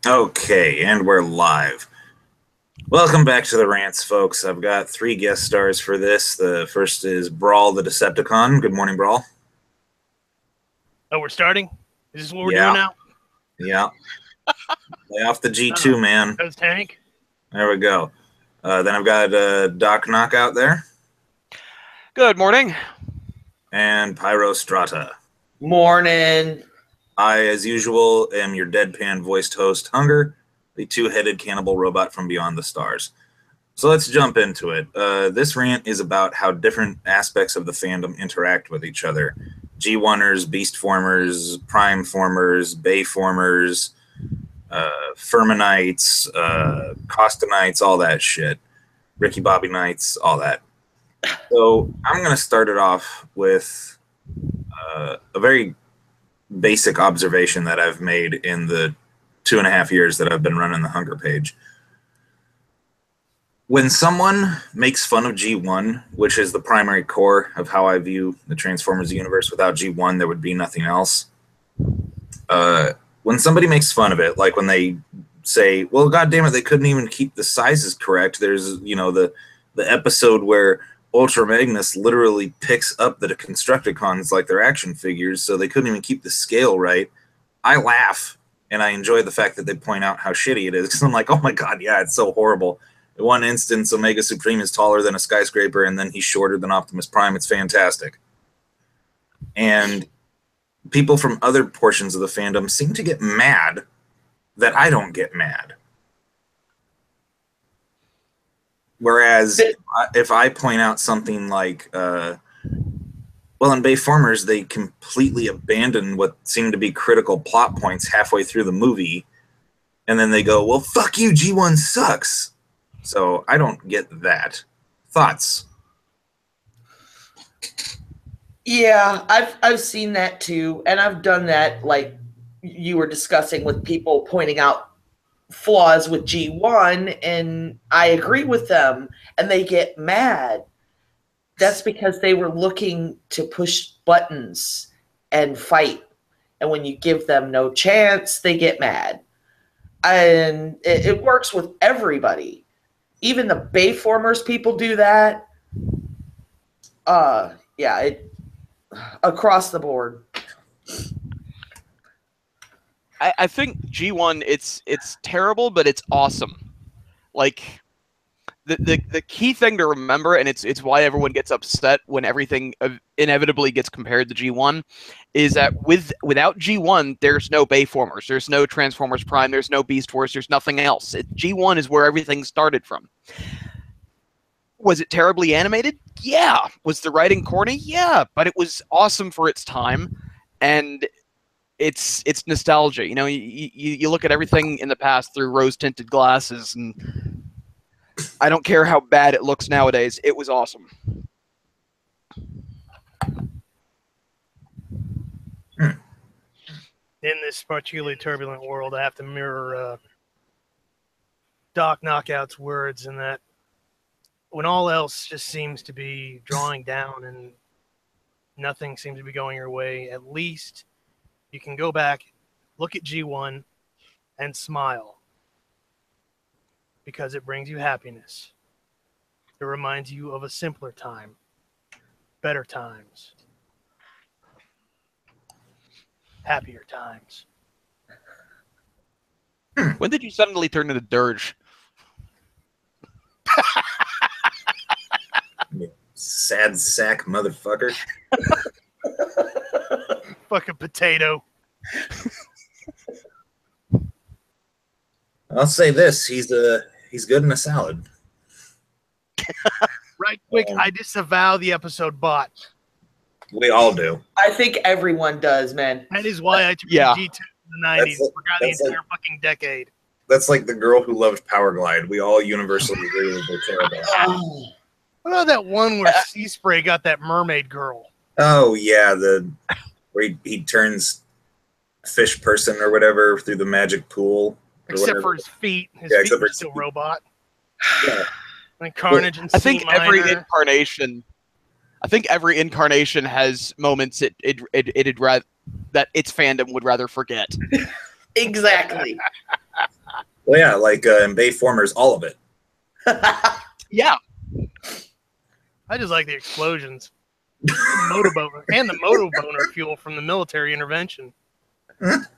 Okay, and we're live. Welcome back to the Rants, folks. I've got 3 guest stars for this. The first is Brawl the Decepticon. Good morning, Brawl. Oh, we're starting? Is this what we're doing now? Yeah. Lay off the G2, man. That's Tank. There we go. Then I've got Doc Knockout there. Good morning. And Pyro Strata. Morning. I, as usual, am your deadpan-voiced host, Hun-Gurrr, the 2-headed cannibal robot from beyond the stars. So let's jump into it. This rant is about how different aspects of the fandom interact with each other. G1ers, Beast Formers, Prime Formers, Bay Formers, Ferminites, Costanites, all that shit. Ricky Bobby Knights, all that. So I'm going to start it off with a very basic observation that I've made in the 2.5 years that I've been running the Hun-Gurrr page. When someone makes fun of G1, which is the primary core of how I view the Transformers universe, without G1 there would be nothing else. When somebody makes fun of it, like when they say, well, goddammit, they couldn't even keep the sizes correct. There's, you know, the episode where Ultra Magnus literally picks up the Constructicons like they're action figures, so they couldn't even keep the scale right. I laugh, and I enjoy the fact that they point out how shitty it is, because I'm like, oh my god, yeah, it's so horrible. In one instance, Omega Supreme is taller than a skyscraper, and then he's shorter than Optimus Prime. It's fantastic. And people from other portions of the fandom seem to get mad that I don't get mad. Whereas if I point out something like, well, in Bay Formers, they completely abandon what seem to be critical plot points halfway through the movie, and then they go, well, fuck you, G1 sucks. So I don't get that. Thoughts? Yeah, I've seen that too, and I've done that, like you were discussing, with people pointing out flaws with G1, and I agree with them, and they get mad. That's because they were looking to push buttons and fight, and when you give them no chance, they get mad. And it works with everybody. Even the Bayformers people do that. Yeah, across the board. I think G1, it's terrible, but it's awesome. Like the key thing to remember, and it's why everyone gets upset when everything inevitably gets compared to G1, is that without G1, there's no Bayformers, there's no Transformers Prime, there's no Beast Force, there's nothing else. G1 is where everything started from. Was it terribly animated? Yeah. Was the writing corny? Yeah. But it was awesome for its time, and it's nostalgia. You know, you look at everything in the past through rose-tinted glasses, and I don't care how bad it looks nowadays. It was awesome. In this particularly turbulent world, I have to mirror Doc Knockout's words in that when all else just seems to be drawing down and nothing seems to be going your way, at least you can go back, look at G1, and smile. Because it brings you happiness. It reminds you of a simpler time. Better times. Happier times. When did you suddenly turn into Dirge? Sad sack motherfucker. Fucking potato. I'll say this, he's good in a salad. Right quick, I disavow the episode bot. We all do. I think everyone does, man. That is why I took Yeah. G2 in the 90s. Forgot the entire fucking decade. That's like the girl who loved Power Glide. We all universally agree that they're terrible. What about that one where Sea Spray got that mermaid girl? Oh yeah, where he turns fish person or whatever through the magic pool. Except for his feet. His Yeah, feet except for are his still feet. robot. Yeah. And Carnage and I think C-minor. every incarnation has moments it'd rather that its fandom would rather forget. Exactly. Well, yeah, like in Bayformers, all of it. Yeah. I just like the explosions. And the motoboner fuel from the military intervention. At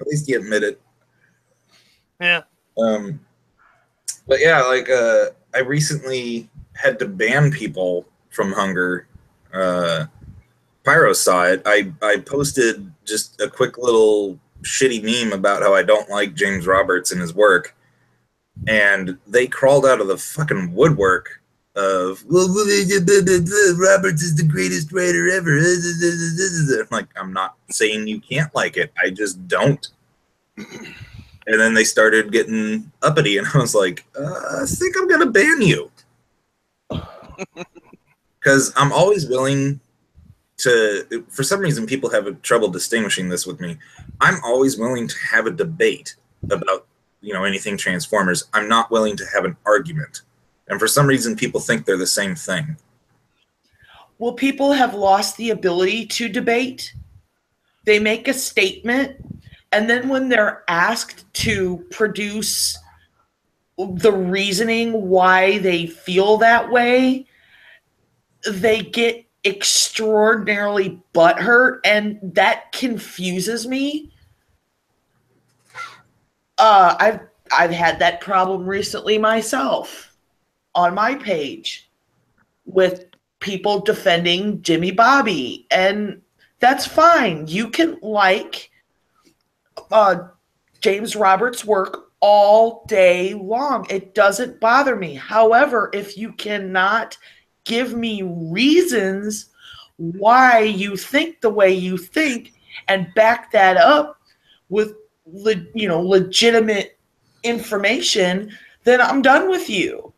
least you admit it. Yeah. But yeah, like I recently had to ban people from Hun-Gurrr. Pyro saw it. I posted just a quick little shitty meme about how I don't like James Roberts and his work, and they crawled out of the fucking woodwork of, well, Roberts is the greatest writer ever. I'm like, I'm not saying you can't like it. I just don't. And then they started getting uppity, and I was like, I think I'm going to ban you. Because I'm always willing to, for some reason, people have trouble distinguishing this with me. I'm always willing to have a debate about, anything Transformers. I'm not willing to have an argument. And for some reason, people think they're the same thing. Well, people have lost the ability to debate. They make a statement, and then when they're asked to produce the reasoning why they feel that way, they get extraordinarily butthurt, and that confuses me. I've had that problem recently myself on my page with people defending Jimmy Bobby, and that's fine. You can like James Roberts' work all day long. It doesn't bother me. However, if you cannot give me reasons why you think the way you think and back that up with legitimate information, then I'm done with you.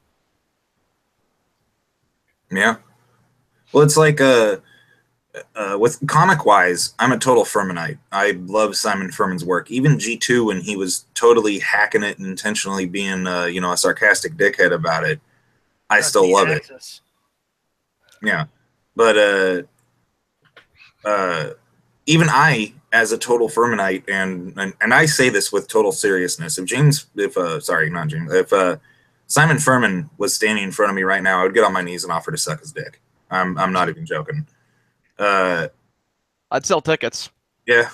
Yeah. Well, it's like with comic-wise, I'm a total Furmanite. I love Simon Furman's work. Even G2, when he was totally hacking it and intentionally being, a sarcastic dickhead about it, I still love it. Yeah. But even I, as a total Furmanite, and I say this with total seriousness, if Simon Furman was standing in front of me right now, I would get on my knees and offer to suck his dick. I'm not even joking. I'd sell tickets. Yeah.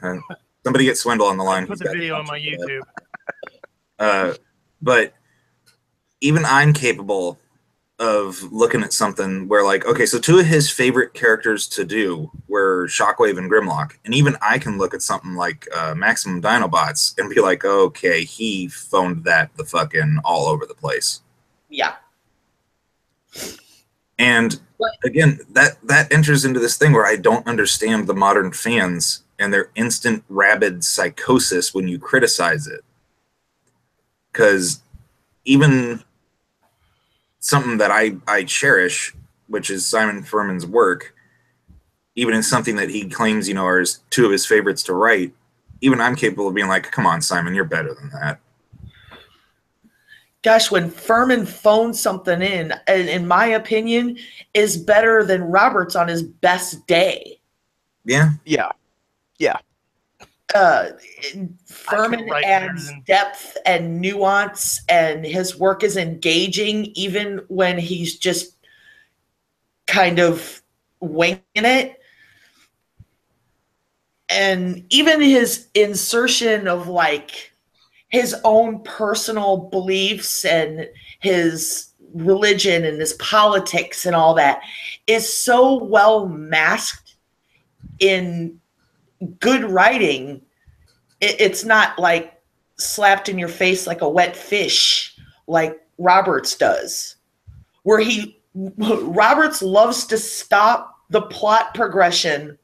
And somebody get Swindle on the line. Put the video on my YouTube. But even I'm capable of looking at something where, like, okay, so two of his favorite characters to do were Shockwave and Grimlock, and even I can look at something like Maximum Dinobots and be like, okay, he phoned that the fucking all over the place. Yeah. And again, that enters into this thing where I don't understand the modern fans and their instant rabid psychosis when you criticize it. Because even something that I cherish, which is Simon Furman's work, even in something that he claims, are two of his favorites to write, even I'm capable of being like, come on, Simon, you're better than that. Gosh, when Furman phones something in my opinion, is better than Roberts on his best day. Yeah. Furman adds depth and nuance, and his work is engaging even when he's just kind of winging it. And even his insertion of like his own personal beliefs and his religion and his politics and all that is so well masked in good writing. It's not like slapped in your face like a wet fish like Roberts does, where Roberts loves to stop the plot progression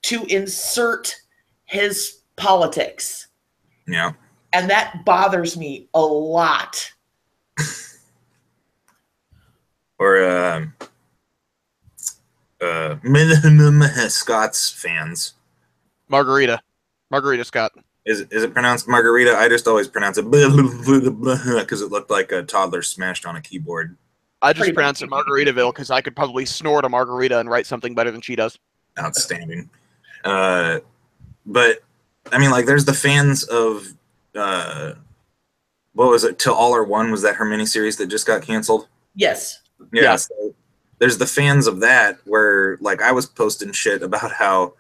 to insert his politics. Yeah. And that bothers me a lot. Or Scott's fans. Margarita Scott. Is it pronounced Margarita? I just always pronounce it because it looked like a toddler smashed on a keyboard. I just pronounce it Margaritaville because I could probably snort a margarita and write something better than she does. Outstanding. But I mean, like, there's the fans of what was it? Till All Are One, was that her miniseries that just got canceled? Yes. Yeah. So there's the fans of that where, like, I was posting shit about how,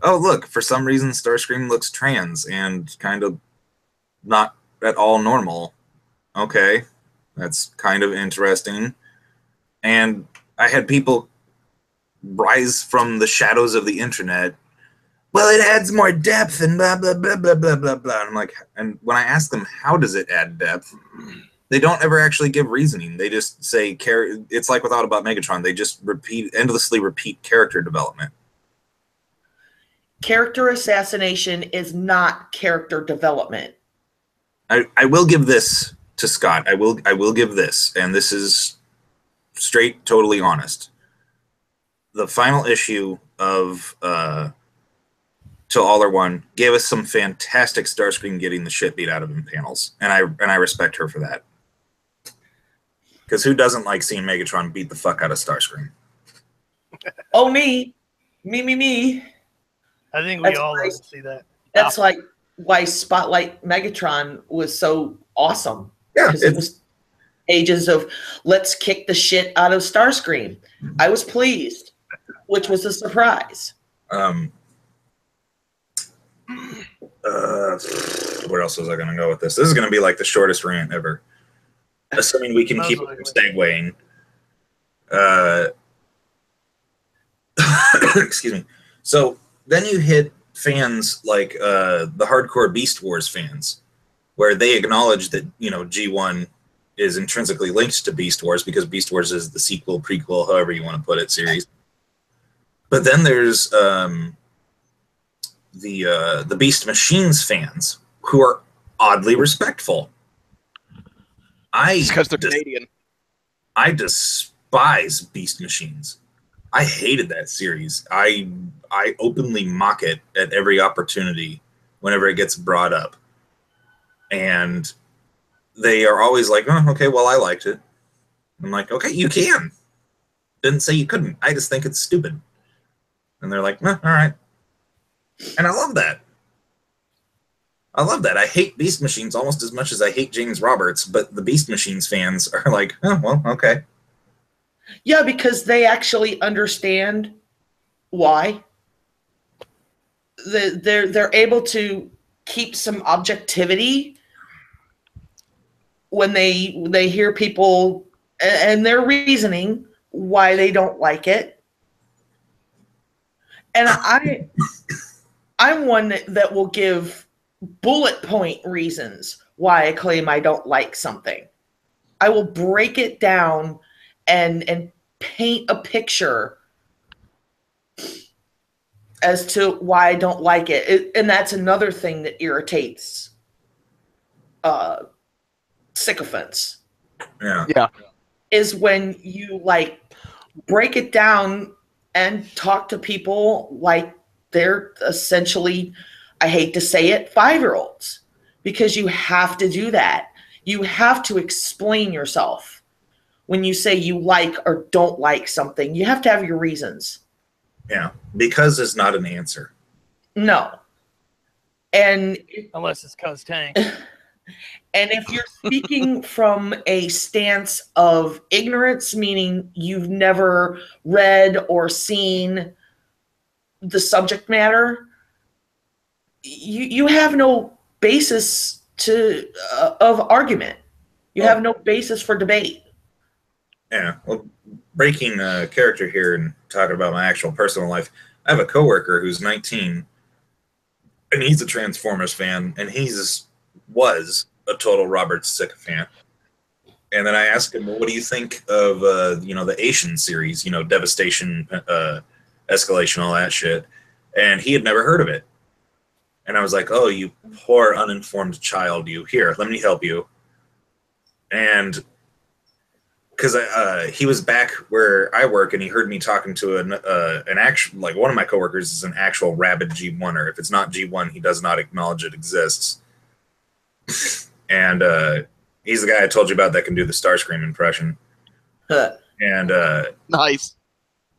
oh, look, for some reason Starscream looks trans and kind of not at all normal. Okay, that's kind of interesting. And I had people rise from the shadows of the internet. Well, it adds more depth and blah, blah, blah, blah, blah, blah, blah. And I'm like, and when I ask them, how does it add depth? They don't ever actually give reasoning. They just say, it's like Without About Megatron. They just endlessly repeat character development. Character assassination is not character development. I will give this to Scott. I will give this, and this is straight, totally honest. The final issue of Till All Are One gave us some fantastic Starscream getting the shit beat out of him panels, and I respect her for that. Because who doesn't like seeing Megatron beat the fuck out of Starscream? Oh, me. I think we all love to see that. That's like why Spotlight Megatron was so awesome. Yeah, because it was ages of let's kick the shit out of Starscream. I was pleased, which was a surprise. Where else was I going to go with this? This is going to be like the shortest rant ever, assuming we can keep it segueing. Excuse me. So then you hit fans like the hardcore Beast Wars fans, where they acknowledge that, you know, G1 is intrinsically linked to Beast Wars because Beast Wars is the sequel, prequel, however you want to put it, series. But then there's the Beast Machines fans who are oddly respectful. Because they're Canadian. I despise Beast Machines. I hated that series. I openly mock it at every opportunity whenever it gets brought up. And they are always like, oh, okay, well, I liked it. I'm like, okay, you can. Didn't say you couldn't. I just think it's stupid. And they're like, all right. And I love that. I love that. I hate Beast Machines almost as much as I hate James Roberts, but the Beast Machines fans are like, oh, well, okay. Yeah, because they actually understand why. They're able to keep some objectivity when they hear people and their reasoning why they don't like it. And I'm one that will give bullet point reasons why I claim I don't like something. I will break it down and paint a picture as to why I don't like it. And that's another thing that irritates sycophants. Yeah. Is when you like break it down and talk to people like they're essentially, I hate to say it, 5-year-olds, because you have to do that. You have to explain yourself. When you say you like or don't like something, you have to have your reasons. Yeah, because is not an answer. No. And unless it's cuz tank. And if you're speaking from a stance of ignorance, meaning you've never read or seen the subject matter, you have no basis of argument. You have no basis for debate. Yeah, well, breaking character here and talking about my actual personal life, I have a coworker who's 19, and he's a Transformers fan, and was a total Robert sycophant. And then I asked him, well, what do you think of the Asian series, Devastation, Escalation, all that shit? And he had never heard of it. And I was like, oh, you poor uninformed child, you. Here, let me help you. And because he was back where I work, and he heard me talking to an actual, like, one of my coworkers is an actual rabid G1er. If it's not G1, he does not acknowledge it exists. And he's the guy I told you about that can do the Starscream impression. And nice.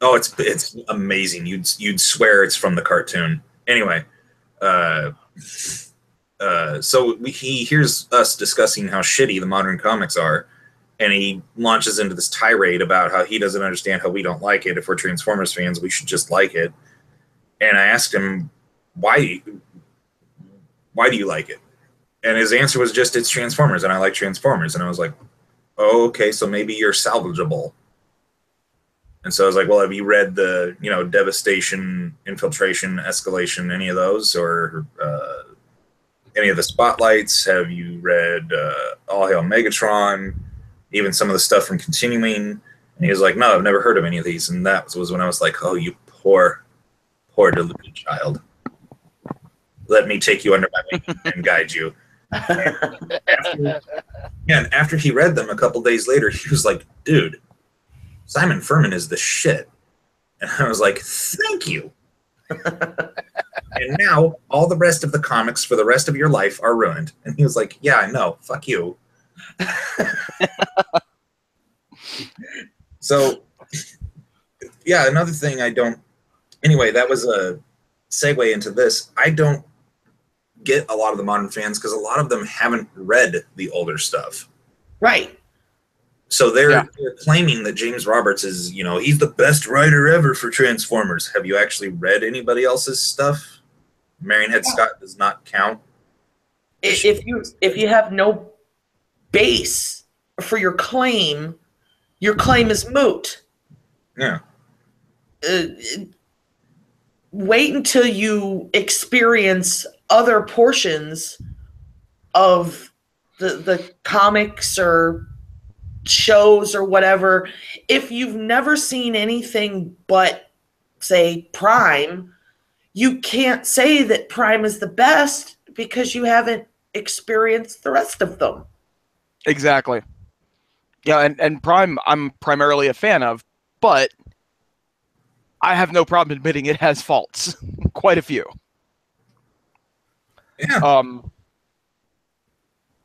Oh, it's amazing. You'd swear it's from the cartoon. Anyway, he hears us discussing how shitty the modern comics are, and he launches into this tirade about how he doesn't understand how we don't like it. If we're Transformers fans, we should just like it. And I asked him, why do you like it? And his answer was just, it's Transformers, and I like Transformers. And I was like, oh, okay, so maybe you're salvageable. And so I was like, well, have you read the, Devastation, Infiltration, Escalation, any of those? Or any of the Spotlights? Have you read All Hail Megatron? Even some of the stuff from Continuing? And he was like, no, I've never heard of any of these. And that was when I was like, oh, you poor deluded child. Let me take you under my wing and guide you. And after he read them a couple days later, he was like, dude, Simon Furman is the shit. And I was like, thank you. And now all the rest of the comics for the rest of your life are ruined. And he was like, yeah, I know. Fuck you. So, yeah, another thing anyway, that was a segue into this. I don't get a lot of the modern fans because a lot of them haven't read the older stuff. Right. So they're claiming that James Roberts is, he's the best writer ever for Transformers. Have you actually read anybody else's stuff? Marionhead Scott does not count. If you have no base for your claim is moot. Yeah. Wait until you experience other portions of the comics or shows or whatever. If you've never seen anything but, say, Prime, you can't say that Prime is the best because you haven't experienced the rest of them. Exactly. Yeah, and Prime I'm primarily a fan of, but I have no problem admitting it has faults. Quite a few. Yeah.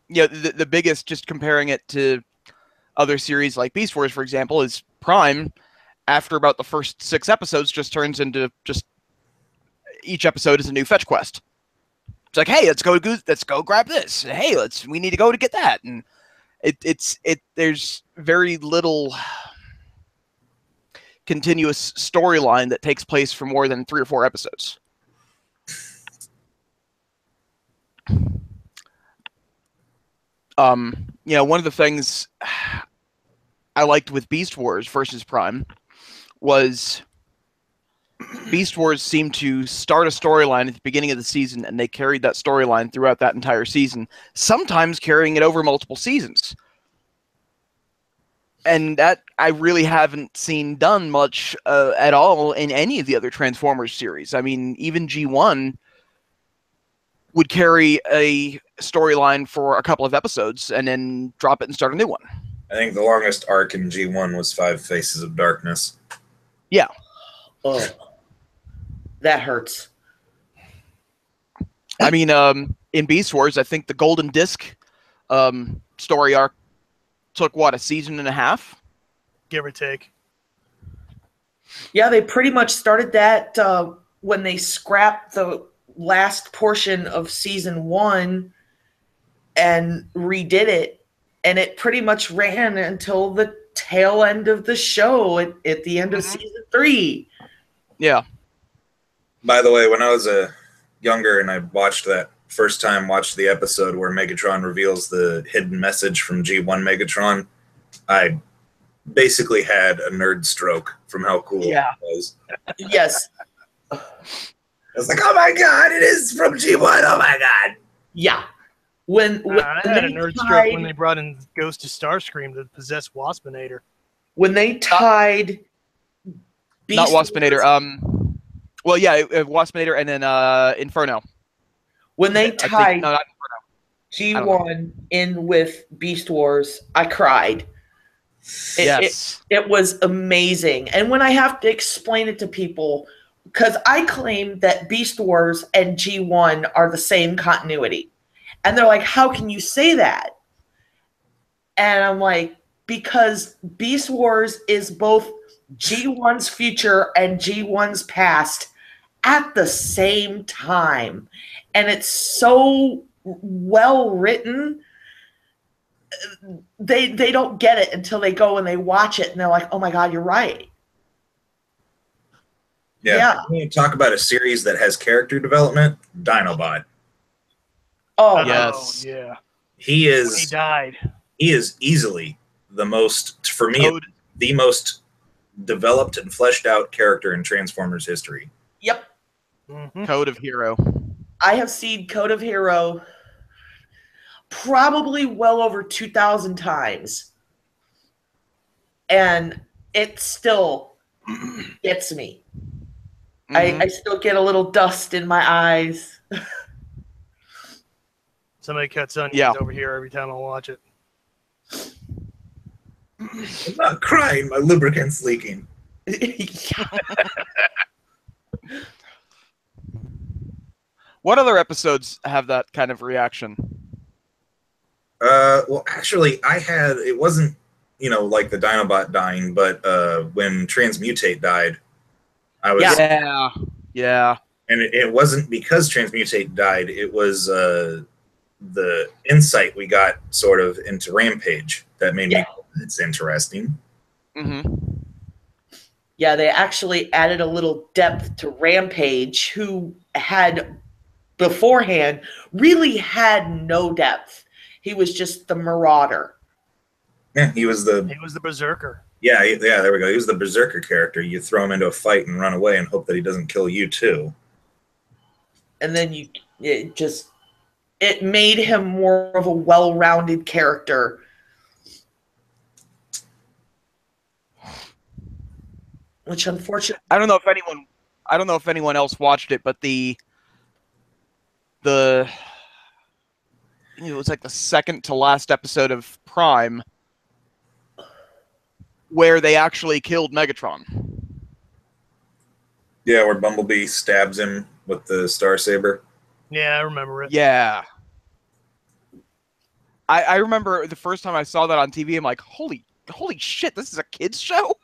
The biggest, just comparing it to other series like Beast Wars, for example, is Prime, after about the first 6 episodes, just turns into each episode is a new fetch quest. It's like, hey, let's go grab this. Hey, we need to go to get that. And there's very little continuous storyline that takes place for more than 3 or 4 episodes. One of the things I liked with Beast Wars versus Prime was Beast Wars seemed to start a storyline at the beginning of the season, and they carried that storyline throughout that entire season, sometimes carrying it over multiple seasons. And that I really haven't seen done much at all in any of the other Transformers series. I mean, even G1 would carry a storyline for a couple of episodes and then drop it and start a new one. I think the longest arc in G1 was 5 Faces of Darkness. Yeah. Oh, that hurts. I mean, in Beast Wars, I think the Golden Disc story arc took, a season and a half? Give or take. Yeah, they pretty much started that when they scrapped the last portion of season 1 and redid it, and it pretty much ran until the tail end of the show at the end of season 3. Yeah. By the way, when I was younger and I watched the episode where Megatron reveals the hidden message from G1 Megatron, I basically had a nerd stroke from how cool it was. Yes. I was like, oh my god, it is from G1, oh my god. Yeah. When I had a nerd stroke when they brought in Ghost of Starscream to possess Waspinator. When they tied not Waspinator, well, yeah, Waspinator and then Inferno. When they tied not G1 in with Beast Wars, I cried. It was amazing. And when I have to explain it to people, because I claim that Beast Wars and G1 are the same continuity. And they're like, how can you say that? And I'm like, because Beast Wars is both G1's future and G1's past at the same time. And it's so well written, they don't get it until they go and they watch it and they're like, oh my God, you're right. Yeah. When you talk about a series that has character development, Dinobot. Oh, Yes. yeah. He When he is died. he is easily the most, for me, the most developed and fleshed out character in Transformers history. Yep. Code of Hero. I have seen Code of Hero probably well over 2,000 times. And it still gets me. I still get a little dust in my eyes. Somebody cuts onions over here every time I watch it. I'm not crying, my lubricant's leaking. What other episodes have that kind of reaction? Well, actually, it wasn't, like the Dinobot dying, but when Transmutate died, I was... Yeah. And it wasn't because Transmutate died, it was the insight we got sort of into Rampage that made me... It's interesting. Yeah, they actually added a little depth to Rampage, who had beforehand really had no depth. He was just the marauder. Yeah, he was the berserker. Yeah, there we go. He was the berserker character. You throw him into a fight and run away and hope that he doesn't kill you too. And then it made him more of a well-rounded character. Which unfortunately, I don't know if anyone else watched it, but it was like the second to last episode of Prime where they actually killed Megatron. Yeah, where Bumblebee stabs him with the Star Saber. Yeah, I remember it. Yeah. I remember the first time I saw that on TV, I'm like, holy shit, this is a kid's show?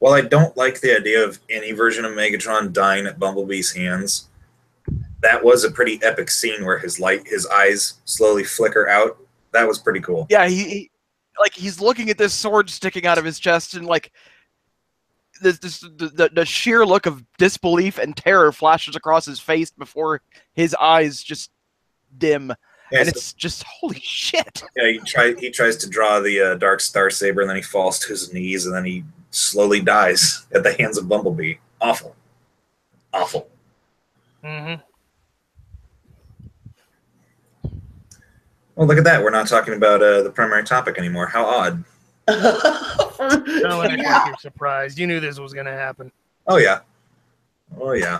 Well, I don't like the idea of any version of Megatron dying at Bumblebee's hands. That was a pretty epic scene where his eyes slowly flicker out. That was pretty cool. Yeah, he's looking at this sword sticking out of his chest, and like the sheer look of disbelief and terror flashes across his face before his eyes just dim. Yeah, and it's just, holy shit. Yeah, he tries to draw the Dark Star Saber, and then he falls to his knees, and then he slowly dies at the hands of Bumblebee. Awful. Awful. Mm-hmm. Well, look at that. We're not talking about the primary topic anymore. How odd. Don't act like you're surprised. You knew this was going to happen. Oh, yeah. Oh, yeah.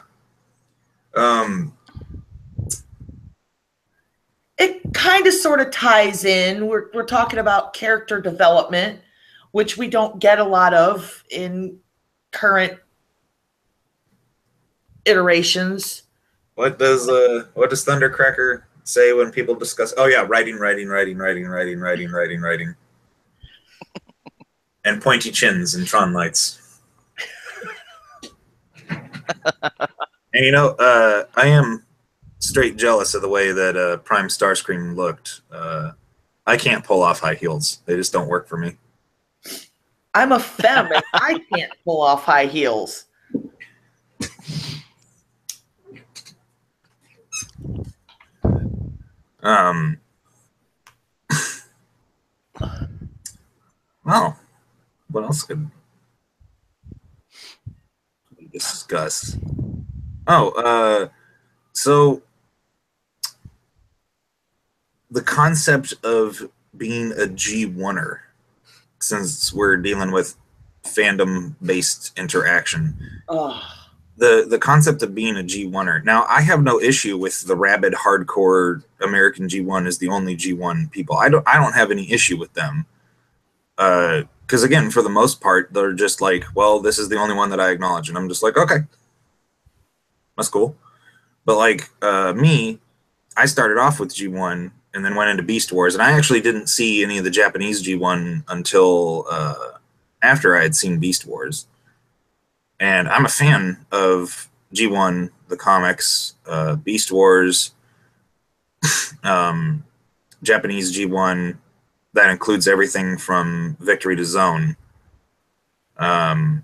It kind of sort of ties in. We're talking about character development, which we don't get a lot of in current iterations. What does Thundercracker say when people discuss? Oh yeah, writing, and pointy chins and Tron lights. And I am straight jealous of the way that Prime Starscream looked. I can't pull off high heels; they just don't work for me. I'm a femme, and I can't pull off high heels. Well, what else could we discuss? So the concept of being a G1er, since we're dealing with fandom-based interaction. The concept of being a G1er. Now, I have no issue with the rabid, hardcore American G1 as the only G1 people. I don't have any issue with them. Because, again, for the most part, they're just like, well, this is the only one that I acknowledge. And I'm just like, okay, that's cool. But, like, me, I started off with G1 and then went into Beast Wars. And I actually didn't see any of the Japanese G1 until after I had seen Beast Wars. And I'm a fan of G1, the comics, Beast Wars, Japanese G1. That includes everything from Victory to Zone. I'm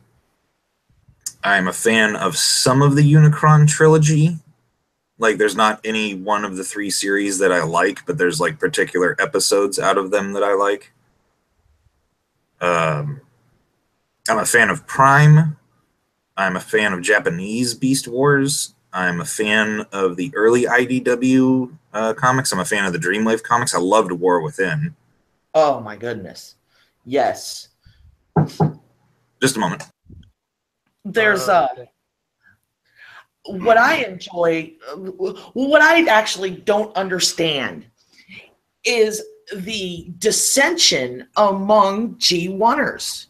a fan of some of the Unicron trilogy. Like, there's not any one of the 3 series that I like, but there's like particular episodes out of them that I like. I'm a fan of Prime. I'm a fan of Japanese Beast Wars. I'm a fan of the early IDW comics. I'm a fan of the Dreamwave comics. I loved War Within. Oh my goodness. Yes. Just a moment. There's Okay. what I enjoy, what I actually don't understand is the dissension among G1ers.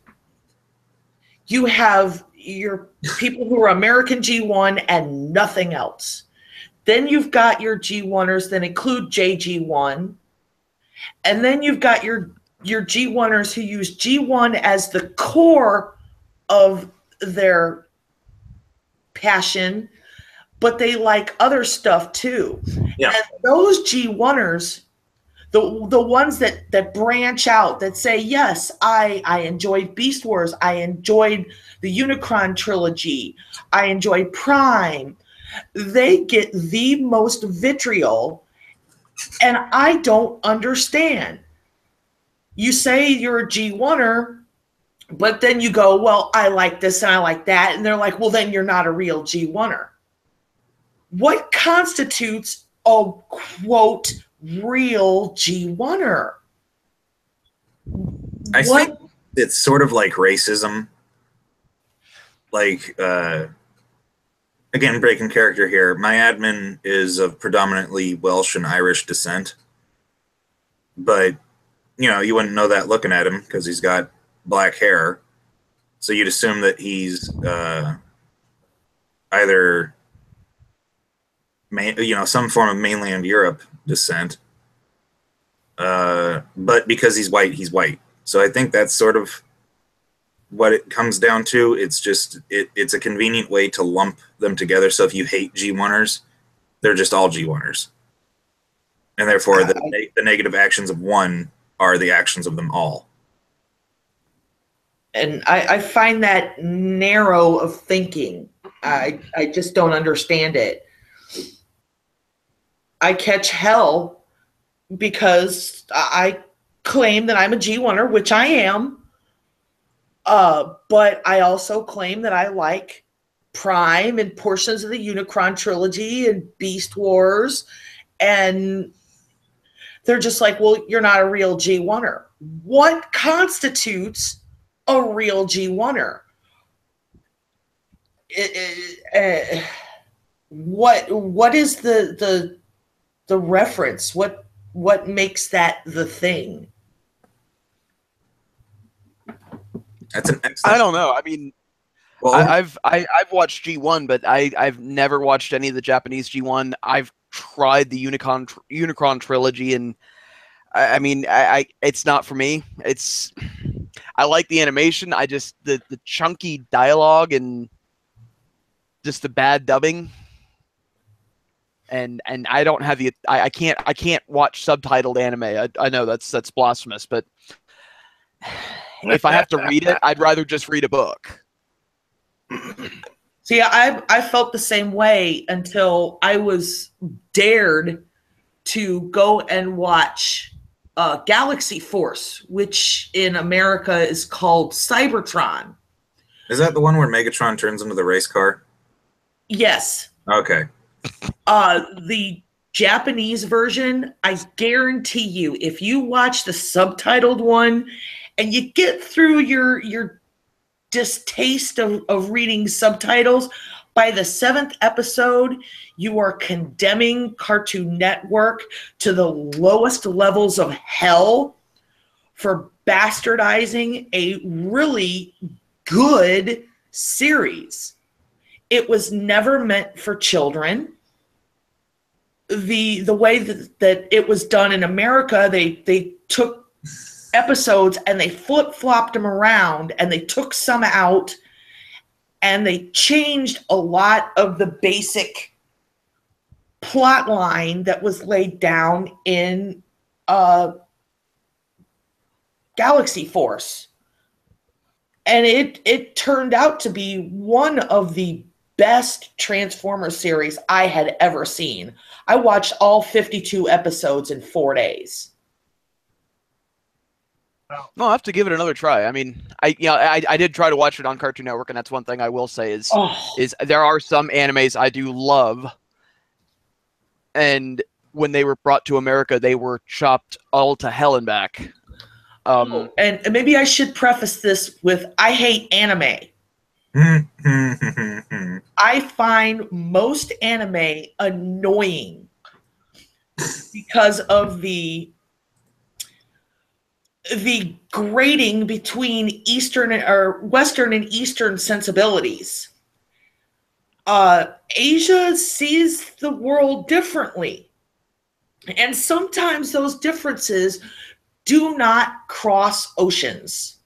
You have your people who are American G1 and nothing else. Then you've got your G1ers that include JG1. And then you've got your G1ers who use G1 as the core of their passion, but they like other stuff too. Yeah. And those G1ers, the ones that branch out, that say, yes, I enjoyed Beast Wars, I enjoyed the Unicron trilogy, I enjoyed Prime, they get the most vitriol, and I don't understand. You say you're a G1er, but then you go, well, I like this and I like that, and they're like, well, then you're not a real G1er. What constitutes a, quote, real G1er? I think it's sort of like racism. Like, again, breaking character here. My admin is of predominantly Welsh and Irish descent. But, you know, you wouldn't know that looking at him because he's got black hair. So you'd assume that he's either, some form of mainland Europe descent. But because he's white, he's white. So I think that's sort of what it comes down to. It's just, it's a convenient way to lump them together. So if you hate G1ers, they're just all G1ers. And therefore, the negative actions of one are the actions of them all. And I find that narrow of thinking. I just don't understand it. I catch hell because I claim that I'm a G1er, which I am. But I also claim that I like Prime and portions of the Unicron trilogy and Beast Wars. And they're just like, well, you're not a real G1er. What constitutes a real G1er? What is the reference? What makes that the thing? That's an excellent. I don't know. I mean, Well, I've watched G1, but I've never watched any of the Japanese G1. I've tried the Unicron trilogy, and I mean, it's not for me. I like the animation. I just the chunky dialogue and just the bad dubbing. And I don't have the I can't watch subtitled anime. I know that's blasphemous, but if I have to read it, I'd rather just read a book. See, I felt the same way until I was dared to go and watch Galaxy Force, which in America is called Cybertron. is that the one where Megatron turns into the race car? Yes. Okay. The Japanese version, I guarantee you, if you watch the subtitled one and you get through your distaste of reading subtitles, by the 7th episode, you are condemning Cartoon Network to the lowest levels of hell for bastardizing a really good series. It was never meant for children. The way that it was done in America, they took episodes and they flip-flopped them around and they took some out and they changed a lot of the basic plot line that was laid down in Galaxy Force. And it turned out to be one of the best Transformers series I had ever seen. I watched all 52 episodes in 4 days. No, I'll have to give it another try. I mean, I did try to watch it on Cartoon Network, and that's one thing I will say is there are some animes I do love, and when they were brought to America, they were chopped all to hell and back. And maybe I should preface this with I hate anime. I find most anime annoying because of the grading between Eastern or Western and Eastern sensibilities. Asia sees the world differently. And sometimes those differences do not cross oceans.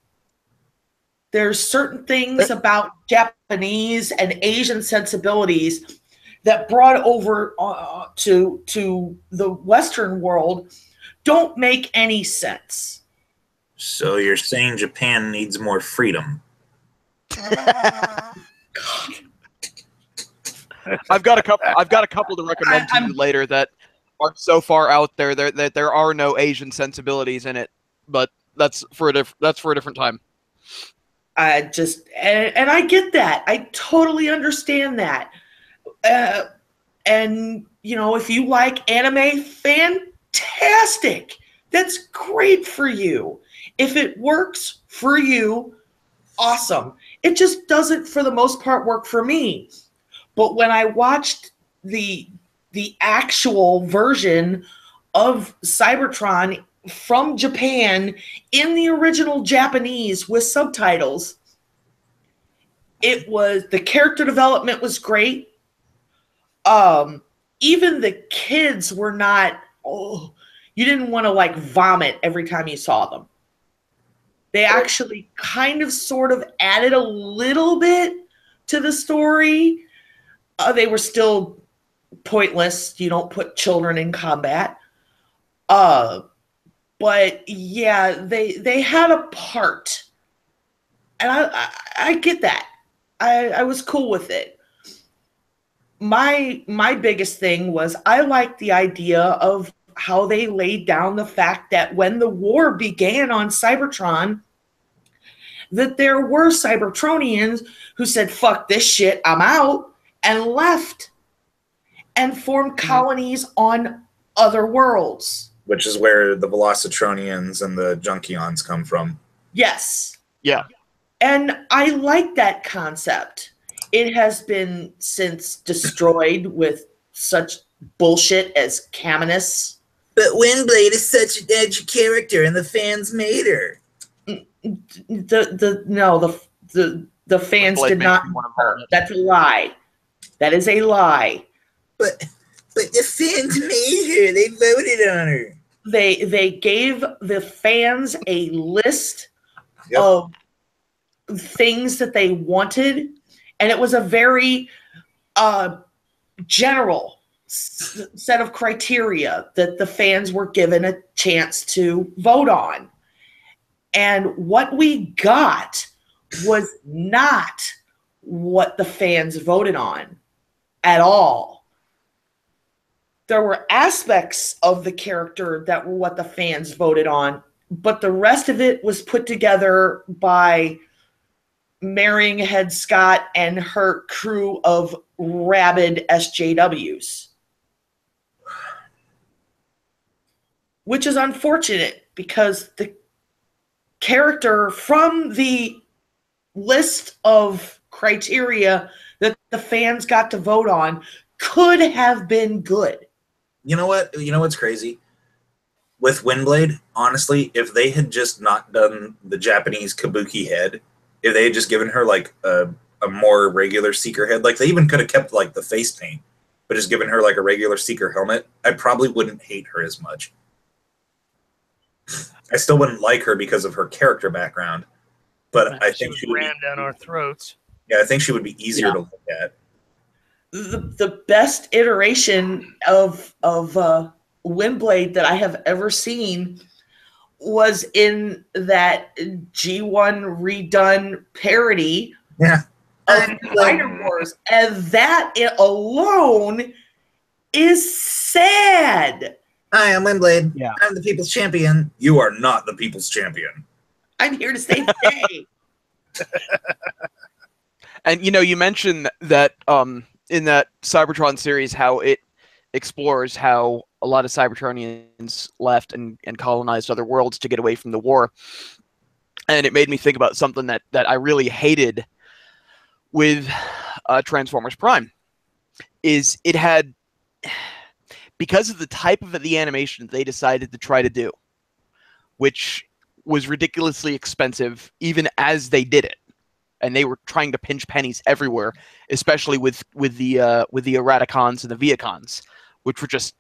There's certain things about Japanese and Asian sensibilities that brought over to the Western world don't make any sense. So you're saying Japan needs more freedom? I've got a couple to recommend to you later that are so far out there that there are no Asian sensibilities in it, but that's for a different time. I just and I get that. I totally understand that. And you know, if you like anime, fantastic. That's great for you. If it works for you, awesome. It just doesn't, for the most part, work for me. But when I watched the actual version of Cybertron from Japan in the original Japanese with subtitles, the character development was great. Even the kids were not, you didn't want to like vomit every time you saw them. They actually kind of sort of added a little bit to the story. They were still pointless. You don't put children in combat. But yeah, they had a part. And I get that. I was cool with it. My biggest thing was I liked the idea of how they laid down the fact that when the war began on Cybertron, that there were Cybertronians who said, fuck this shit, I'm out, and left and formed colonies on other worlds. Which is where the Velocitronians and the Junkions come from. Yes. Yeah. And I like that concept. It has been since destroyed with such bullshit as Caminus. But Windblade is such an edgy character, and the fans made her. The fans did not. That's a lie. That is a lie. But the fans made her. They voted on her. They gave the fans a list of things that they wanted, and it was a very general set of criteria that the fans were given a chance to vote on. And what we got was not what the fans voted on at all. There were aspects of the character that were what the fans voted on, but the rest of it was put together by Marrying Head Scott and her crew of rabid SJWs. Which is unfortunate because the character from the list of criteria that the fans got to vote on could have been good. You know what? You know what's crazy? With Windblade, honestly, if they had just not done the Japanese kabuki head, if they had just given her like a more regular Seeker head, like they even could have kept like the face paint, but just given her like a regular Seeker helmet, I probably wouldn't hate her as much. I still wouldn't like her because of her character background, but I think she ran down our throats. Yeah, I think she would be easier to look at. The best iteration of Windblade that I have ever seen was in that G1 redone parody Yeah. of Spider Wars, and that alone is sad. Hi, I'm Windblade. Yeah. I'm the people's champion. You are not the people's champion. I'm here to save the day. And you mentioned that in that Cybertron series how it explores how a lot of Cybertronians left and colonized other worlds to get away from the war. And it made me think about something that I really hated with Transformers Prime. Is it had, because of the type of the animation they decided to try to do, which was ridiculously expensive even as they did it. And they were trying to pinch pennies everywhere, especially with the Eradicons and the Viacons, which were just,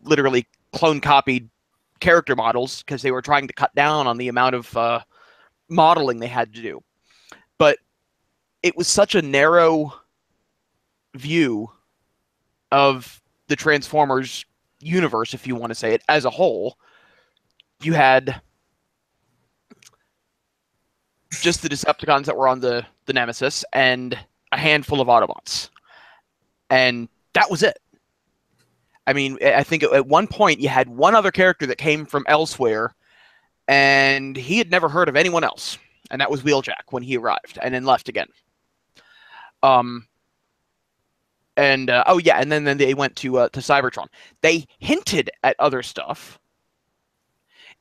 literally clone copied character models because they were trying to cut down on the amount of modeling they had to do. But it was such a narrow view of the Transformers universe, if you want to say it, as a whole. You had just the Decepticons that were on the Nemesis and a handful of Autobots. And that was it. I mean, I think at one point you had one other character that came from elsewhere, and he had never heard of anyone else. And that was Wheeljack when he arrived and then left again. And then they went to Cybertron. They hinted at other stuff,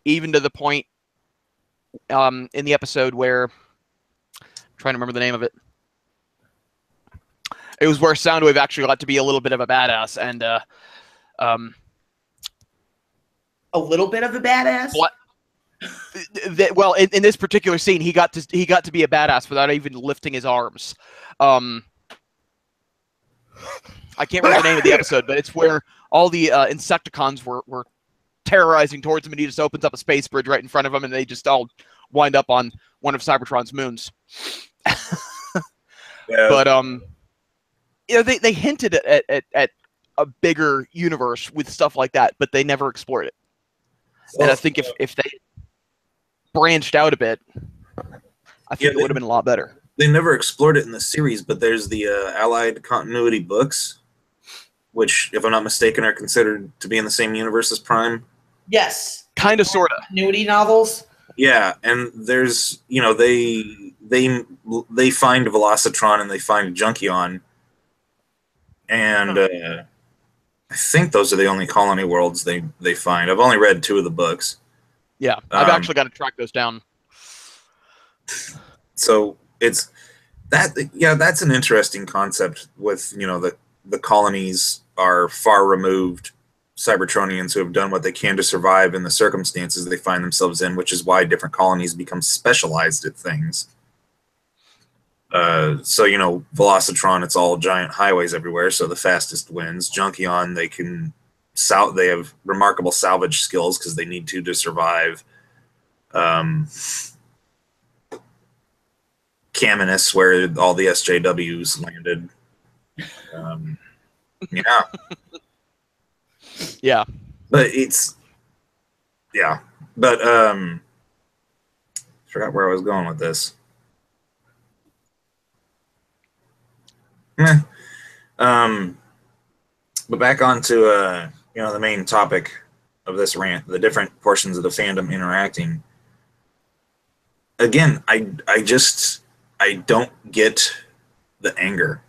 even to the point in the episode where, I'm trying to remember the name of it. It was where Soundwave actually got to be a little bit of a badass, and a little bit of a badass. What? Well, in this particular scene, he got to be a badass without even lifting his arms. I can't remember the name of the episode, but it's where all the Insecticons were terrorizing towards him, and he just opens up a space bridge right in front of him, and they just all wind up on one of Cybertron's moons. Yeah. But they hinted at a bigger universe with stuff like that, but they never explored it. And I think if they branched out a bit, I think it would have been a lot better. They never explored it in the series, but there's the Allied Continuity books, which, if I'm not mistaken, are considered to be in the same universe as Prime. Yes. Kind of, sort of. Continuity novels. Yeah, and there's, they find Velocitron and they find Junkion, and I think those are the only colony worlds they find. I've only read 2 of the books. Yeah, I've actually got to track those down. So it's that. Yeah, that's an interesting concept. With the colonies are far removed Cybertronians who have done what they can to survive in the circumstances they find themselves in, which is why different colonies become specialized at things. So Velocitron, it's all giant highways everywhere, so the fastest wins. Junkion, they have remarkable salvage skills because they need to survive. Caminus, where all the SJWs landed. Yeah. Yeah. But forgot where I was going with this. But back onto the main topic of this rant, the different portions of the fandom interacting. Again, I don't get the anger.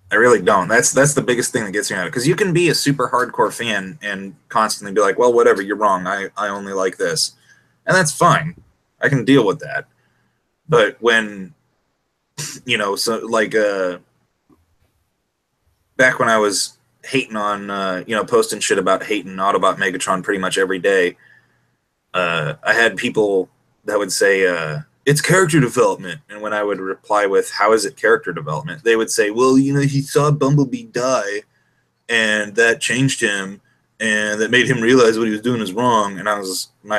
I really don't. That's the biggest thing that gets me out of it. Because you can be a super hardcore fan and constantly be like, well, whatever, you're wrong. I only like this. And that's fine. I can deal with that. But when, back when I was hating on, posting shit about hating Autobot Megatron pretty much every day, I had people that would say, it's character development. And when I would reply with, how is it character development? They would say, well, he saw Bumblebee die and that changed him and that made him realize what he was doing is wrong. And I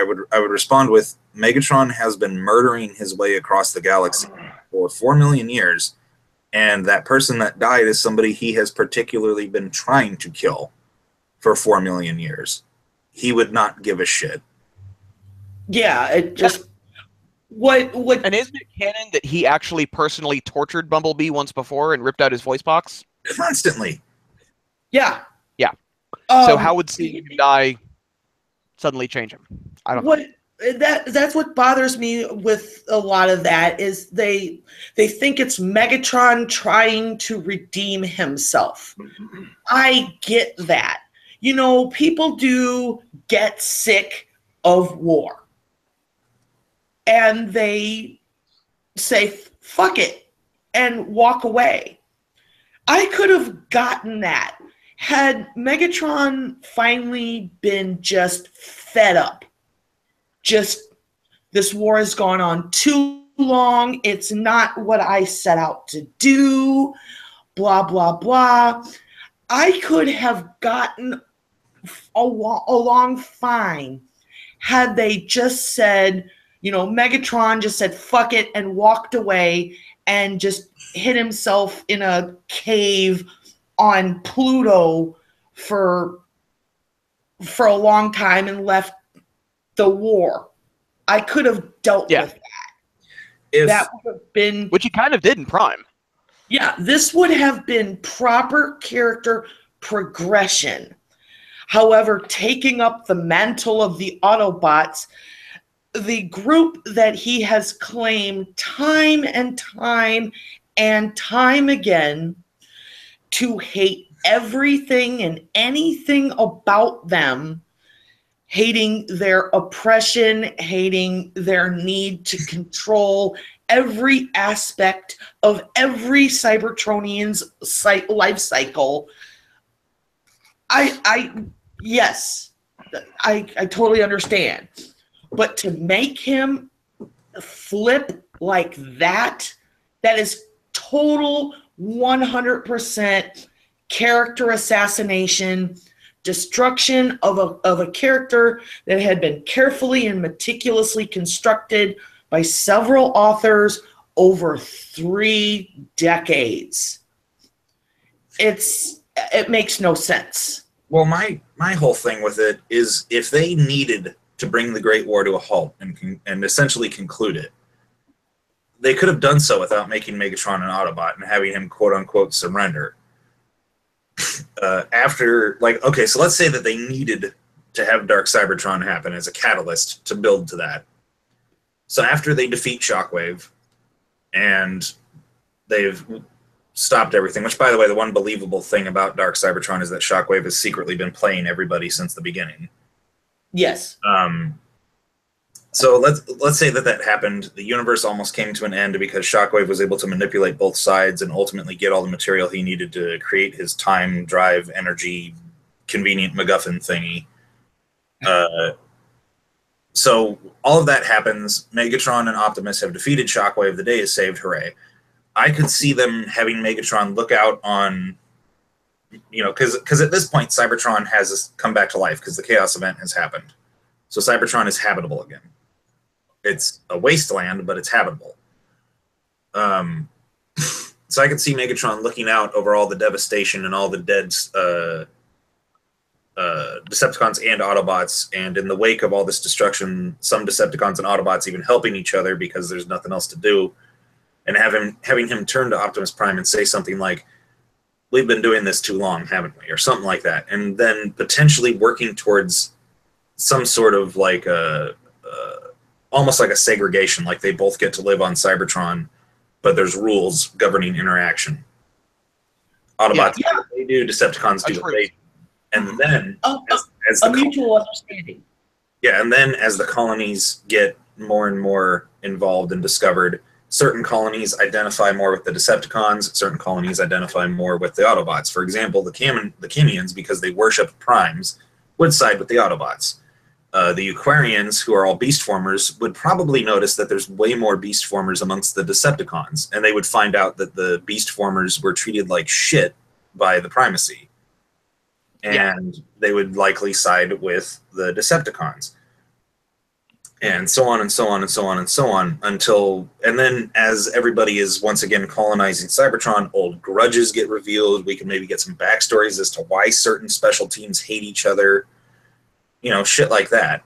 would respond with, Megatron has been murdering his way across the galaxy for 4 million years, and that person that died is somebody he has particularly been trying to kill for 4 million years. He would not give a shit. Yeah, it just what And isn't it canon that he actually personally tortured Bumblebee once before and ripped out his voice box? Constantly. yeah. Yeah. So how would seeing him die suddenly change him? I don't know. That's what bothers me with a lot of that is they think it's Megatron trying to redeem himself. I get that. You know, people do get sick of war. And they say, fuck it, and walk away. I could have gotten that had Megatron finally been just fed up. Just, this war has gone on too long. It's not what I set out to do. Blah, blah, blah. I could have gotten along fine had they just said, you know, Megatron just said, fuck it, and walked away and just hid himself in a cave on Pluto for a long time and left the war. I could have dealt with that. That would have been... Which he kind of did in Prime. Yeah, this would have been proper character progression. However, taking up the mantle of the Autobots, the group that he has claimed time and time and time again to hate everything and anything about them, hating their oppression, hating their need to control every aspect of every Cybertronian's life cycle. Yes, I totally understand. But to make him flip like that is total 100% character assassination, destruction of a character that had been carefully and meticulously constructed by several authors over 3 decades. It makes no sense. Well, my whole thing with it is if they needed to bring the Great War to a halt and essentially conclude it, they could have done so without making Megatron an Autobot and having him quote-unquote surrender. Okay, so let's say that they needed to have Dark Cybertron happen as a catalyst to build to that. So after they defeat Shockwave and they've stopped everything, which, by the way, the one believable thing about Dark Cybertron is that Shockwave has secretly been playing everybody since the beginning. Yes. So let's say that happened. The universe almost came to an end because Shockwave was able to manipulate both sides and ultimately get all the material he needed to create his time, drive, energy, convenient MacGuffin thingy. So all of that happens. Megatron and Optimus have defeated Shockwave. The day is saved. Hooray. I could see them having Megatron look out on, you know, because at this point, Cybertron has come back to life because the Chaos event has happened. So Cybertron is habitable again. It's a wasteland, but it's habitable. So I could see Megatron looking out over all the devastation and all the dead Decepticons and Autobots, and in the wake of all this destruction, some Decepticons and Autobots even helping each other because there's nothing else to do, and having him turn to Optimus Prime and say something like, "We've been doing this too long, haven't we?" or something like that, and then potentially working towards some sort of like almost like a segregation, like they both get to live on Cybertron, but there's rules governing interaction. Autobots do what they do, Decepticons do what they do. And then as the mutual understanding. Yeah, and then as the colonies get more and more involved and discovered, certain colonies identify more with the Decepticons, certain colonies identify more with the Autobots. For example, the Camians, because they worship primes, would side with the Autobots. The Aquarians, who are all beast formers, would probably notice that there's way more beast formers amongst the Decepticons, and they would find out that the beast formers were treated like shit by the primacy. And they would likely side with the Decepticons. and so on and so on and so on and so on and then as everybody is once again colonizing Cybertron, old grudges get revealed. We can maybe get some backstories as to why certain special teams hate each other, shit like that.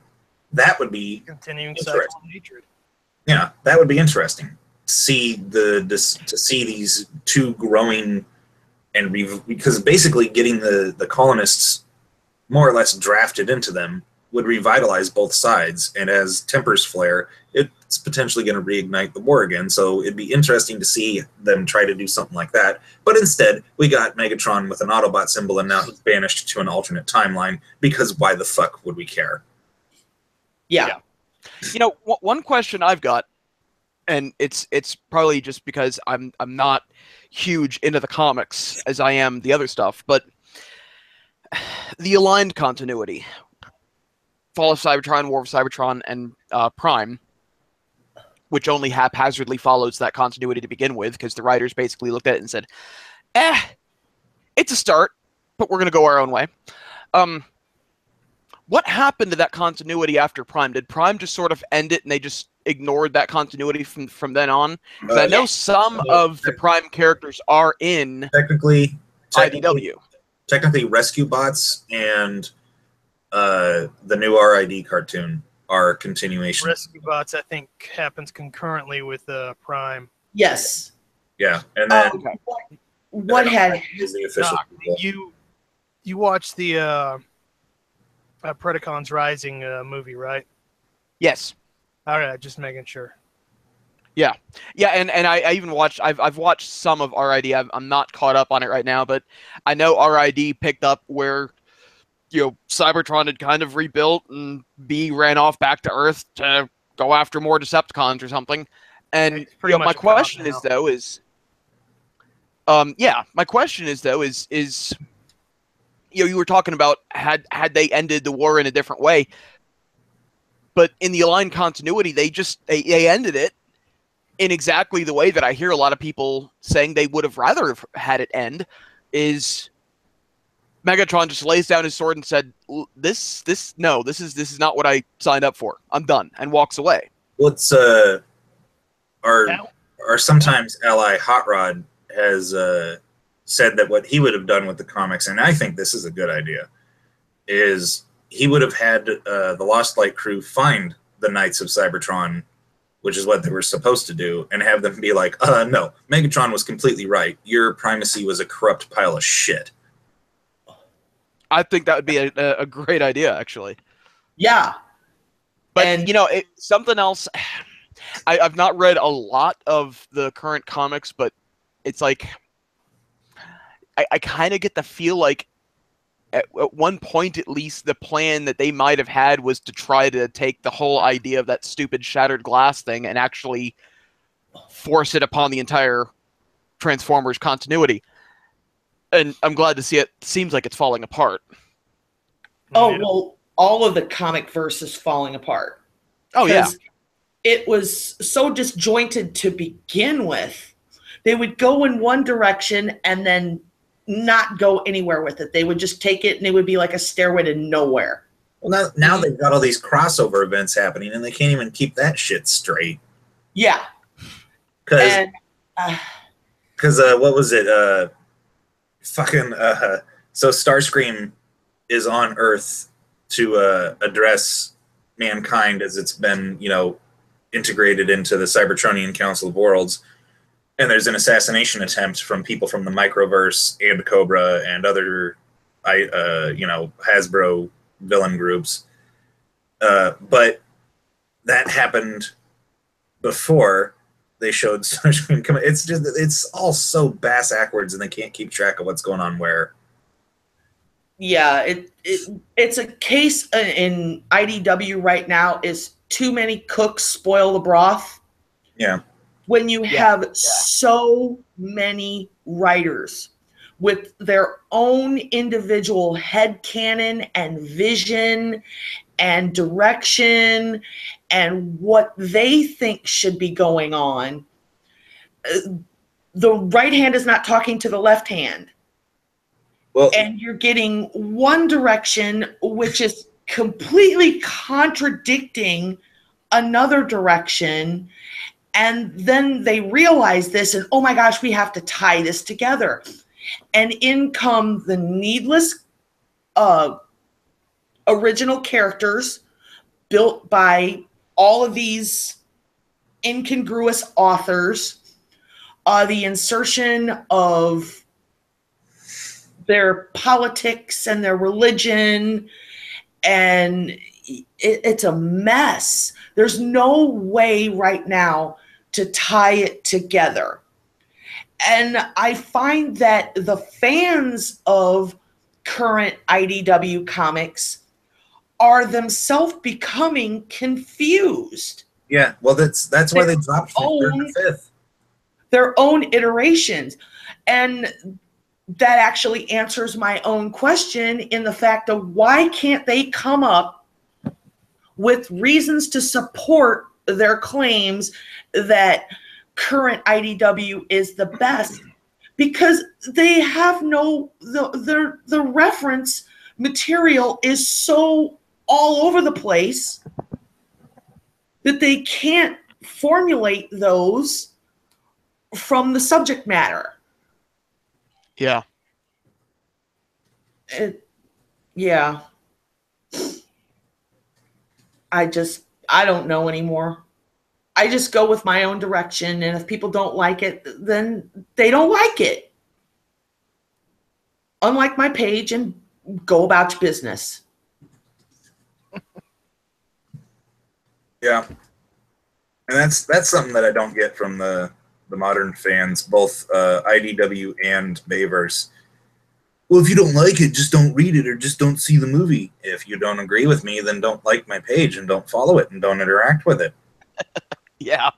That would be continuing cycle of hatred. Yeah, that would be interesting to see to see these two growing and because basically getting the colonists more or less drafted into them would revitalize both sides, and as tempers flare, it's potentially going to reignite the war again. So it'd be interesting to see them try to do something like that. But instead, we got Megatron with an Autobot symbol, and now he's banished to an alternate timeline, because why the fuck would we care? Yeah. One question I've got, and it's probably just because I'm not huge into the comics as I am the other stuff, but the aligned continuity. Fall of Cybertron, War of Cybertron, and Prime, which only haphazardly follows that continuity to begin with, because the writers basically looked at it and said, it's a start, but we're going to go our own way. What happened to that continuity after Prime? Did Prime just sort of end it and they just ignored that continuity from then on? Because I know some of the Prime characters are in technically IDW. Technically, Rescue Bots and the new RID cartoon are continuation. Rescue Bots, I think, happens concurrently with Prime. Yes. Yeah, and then what had is the official? You watched the Predacons Rising movie, right? Yes. All right, just making sure. Yeah, and I even watched. I've watched some of RID. I'm not caught up on it right now, but I know RID picked up where Cybertron had kind of rebuilt, and B ran off back to Earth to go after more Decepticons or something. And my question is you were talking about had they ended the war in a different way, but in the aligned continuity, they ended it in exactly the way that I hear a lot of people saying they would have rather have had it end. Is Megatron just lays down his sword and said, this is not what I signed up for. I'm done, and walks away. What's our sometimes ally Hot Rod has said that what he would have done with the comics, and I think this is a good idea, is he would have had the Lost Light crew find the Knights of Cybertron, which is what they were supposed to do, and have them be like, no, Megatron was completely right. Your primacy was a corrupt pile of shit. I think that would be a great idea, actually. Yeah. But, something else, I've not read a lot of the current comics, but it's like, I kind of get the feel like at one point, at least, the plan that they might have had was to try to take the whole idea of that stupid shattered glass thing and actually force it upon the entire Transformers continuity. And I'm glad to see it seems like it's falling apart. Oh, well, all of the comic verse is falling apart. Oh, yeah. It was so disjointed to begin with. They would go in one direction and then not go anywhere with it. They would just take it and it would be like a stairway to nowhere. Well, now they've got all these crossover events happening and they can't even keep that shit straight. Yeah. Because what was it? So Starscream is on Earth to address mankind as it's been, integrated into the Cybertronian Council of Worlds. And there's an assassination attempt from people from the Microverse and Cobra and other, Hasbro villain groups. But that happened before they showed Starscream coming. It's all so bass backwards, and they can't keep track of what's going on where. Yeah, it's a case in IDW right now is too many cooks spoil the broth. Yeah. When you have so many writers with their own individual headcanon and vision and direction and what they think should be going on, the right hand is not talking to the left hand. Well, and you're getting one direction which is completely contradicting another direction, and then they realize this, and oh my gosh, we have to tie this together. And in come the needless original characters built by all of these incongruous authors, the insertion of their politics and their religion, and it's a mess. There's no way right now to tie it together. And I find that the fans of current IDW comics are themselves becoming confused. Yeah, well, that's why they dropped from third to fifth. Their own iterations. And that actually answers my own question in the fact of why can't they come up with reasons to support their claims that current IDW is the best, because they have no, the reference material is so all over the place that they can't formulate those from the subject matter. Yeah. Yeah. I don't know anymore. I just go with my own direction, and if people don't like it, then they don't like it. Unlike my page and go about your business. Yeah. And that's something that I don't get from the modern fans, both IDW and Bayverse. Well, if you don't like it, just don't read it or just don't see the movie. If you don't agree with me, then don't like my page and don't follow it and don't interact with it. Yeah.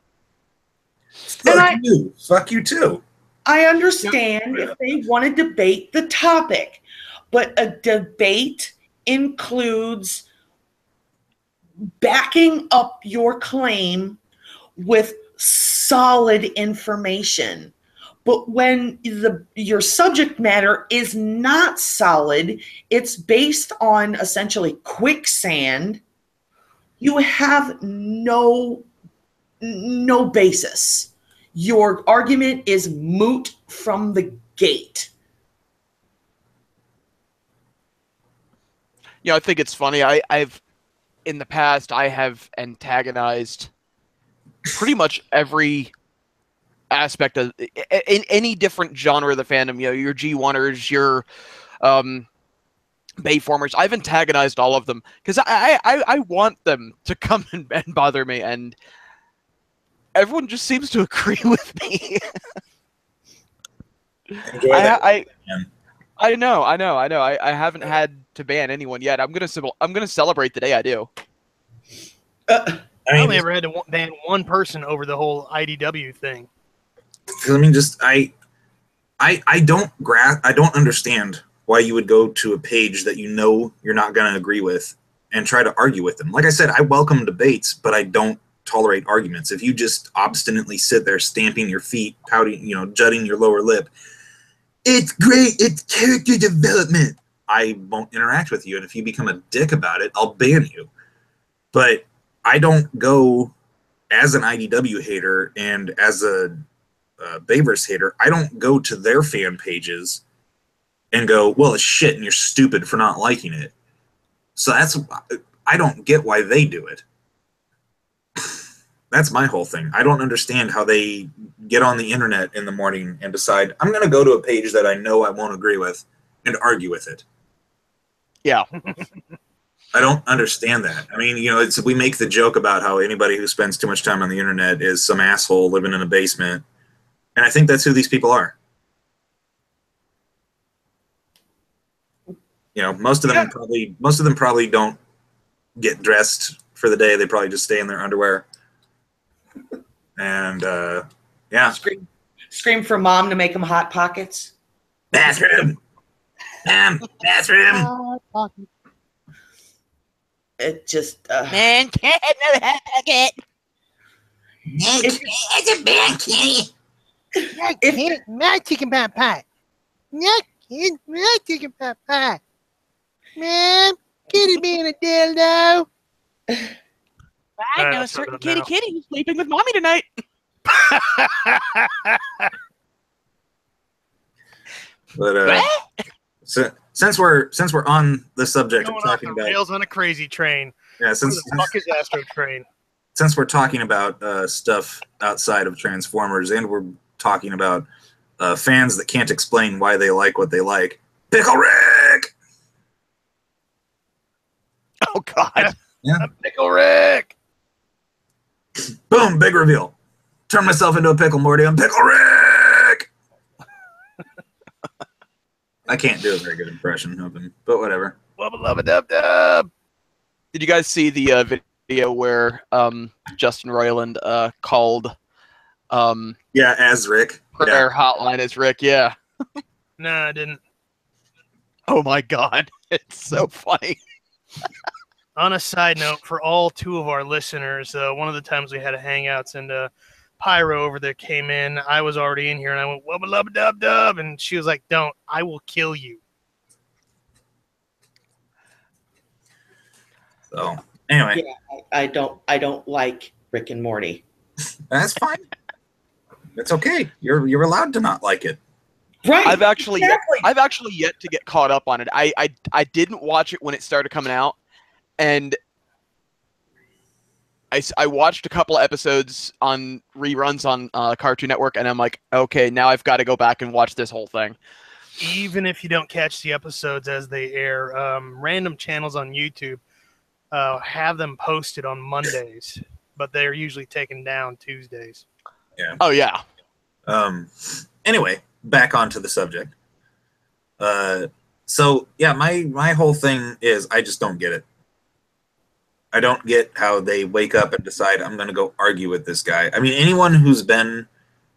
Fuck you too. I understand if they want to debate the topic, but a debate includes backing up your claim with solid information. But when your subject matter is not solid, it's based on essentially quicksand, you have no basis. Your argument is moot from the gate. I think it's funny. I've in the past I have antagonized pretty much every aspect of in any different genre of the fandom. Your G1ers, your Bayformers. I've antagonized all of them because I want them to come and bother me, and everyone just seems to agree with me. I know. I haven't had to ban anyone yet. I'm gonna celebrate the day I do. I only ever had to ban one person over the whole IDW thing. I mean, I don't understand why you would go to a page that you know you're not going to agree with and try to argue with them. Like I said, I welcome debates, but I don't tolerate arguments. If you just obstinately sit there stamping your feet, pouting, jutting your lower lip, it's great, it's character development, I won't interact with you. And if you become a dick about it, I'll ban you. But I don't go as an IDW hater and as a Bayverse hater, I don't go to their fan pages and go, well, it's shit and you're stupid for not liking it. So I don't get why they do it. That's my whole thing. I don't understand how they get on the internet in the morning and decide, I'm going to go to a page that I know I won't agree with and argue with it. Yeah. I don't understand that. I mean, we make the joke about how anybody who spends too much time on the internet is some asshole living in a basement. And I think that's who these people are. Most of them probably don't get dressed for the day. They probably just stay in their underwear. And yeah. Scream for mom to make them hot pockets. Bathroom. Bathroom. It just man can't have a hot pocket. It's a man can't. My chicken pot pie. My chicken pot pie. Man, kitty being a dildo. I know a That's certain what I know. kitty who's sleeping with mommy tonight. But since we're on the subject Going of off talking the about rails on a crazy train. yeah, Who the fuck is Astro Train? since we're talking about stuff outside of Transformers, and we're talking about fans that can't explain why they like what they like, Pickle Rick. Oh God. Yeah. Pickle Rick. Boom! Big reveal. Turn myself into a pickle, Morty. I'm Pickle Rick. I can't do a very good impression of him, but whatever. Wubba lubba dub dub. Did you guys see the video where Justin Roiland called Yeah, as Rick. prayer hotline as Rick? Yeah. No, I didn't. Oh my God, it's so funny. On a side note, for all two of our listeners, one of the times we had a hangouts and Pyro over there came in, I was already in here and I went, wubba lubba dub dub, and she was like, don't, I will kill you. So anyway, Yeah, I don't like Rick and Morty. that's fine. It's okay. You're allowed to not like it. Right. I've actually exactly. yet to get caught up on it. I didn't watch it when it started coming out, and I watched a couple of episodes on reruns on Cartoon Network, and I'm like, okay, now I've got to go back and watch this whole thing. Even if you don't catch the episodes as they air, random channels on YouTube have them posted on Mondays, but they're usually taken down Tuesdays. Yeah. Oh yeah. Anyway, back onto the subject. So yeah, my whole thing is I just don't get it. I don't get how they wake up and decide I'm going to go argue with this guy. I mean, anyone who's been,